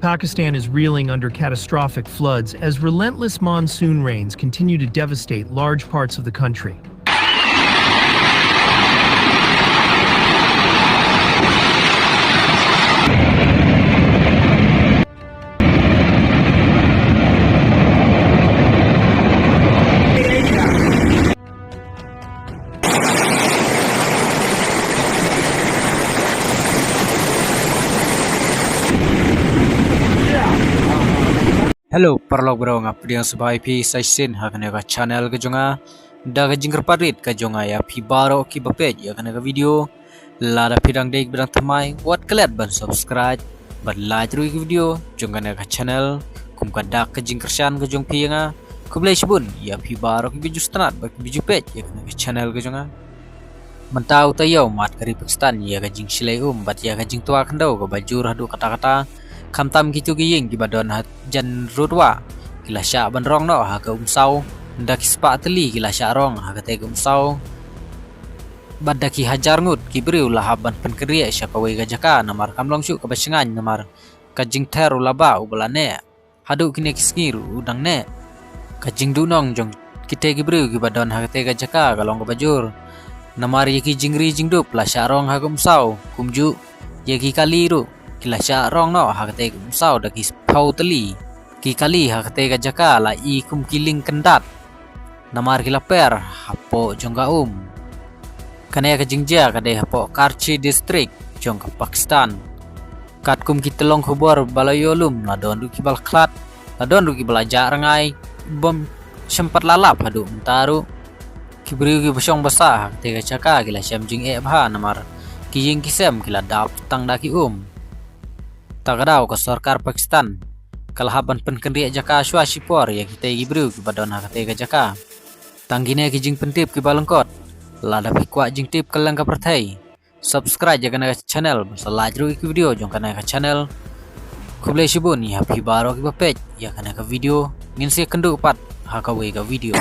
Pakistan is reeling under catastrophic floods as relentless monsoon rains continue to devastate large parts of the country. Hello, parlog bro nga pediang sebai pi saisin hakane ka channel ke jonga da ka jingker parit ka jonga ya pi baro ki bapej ya kana ka video lada pidang dek bidang thamai wat kelet ban subscribe ban like ru ki video jonga na ka channel kum ka dak ka kyrshan ka jong pi nga khublei shibun ya pi baro ki biju stanat ba ki biju pej ya kana ka channel ka jonga mentau taiew mat kari Pakistan ya ka jing Shillong bat ya ka jing tua khandau ka bajur haduh kata-kata kamtam kitu giyeng ki badon hat jan rudwa kila sya ban rong no ha ka umsau ndak spa teli kila sya rong ha ka te umsau badda ki hajar ngut ki briu la haban pen kriya sya ka we ga jaka namar kamlong syu ka basengan namar ka jing teru laba ubalane hadu kini kisngiru udang ne ka jing dunong jong kite ki briu ki badon ha ka te ga jaka kalong ka bajur namar ye ki jingri jingdup la sya rong ha ka umsau kumju ye ki kaliru kila sya rong no ha kate umsau da ki pau teli ki kali ha kate ga jaka la i kum kiling kendat namar kila per hapoh jongga kane ka jingja kade hapoh karchi district jong ka Pakistan kat kum ki telong khubor balayolum la don du ki bal klat la don du ki belajar rangai bom sempat lalap hadu mentaru ki beriu ki besong basa ha kate ga jaka kila syam jing e bha namar ki jing kisem kila dap tang da ki takadau ke sarkar Pakistan kalahaban penkendri jaka shwa shipor ya kita gibru ki badon ha kate jaka tanggine ki jing pentip ki balengkot lada pi kwa jing tip kalang ka perthai subscribe jaga na channel like ru ki video jong kana ka channel khublei shibun ya pi baro ki page ya kana ka video ngin se kendu pat ha ka we ka video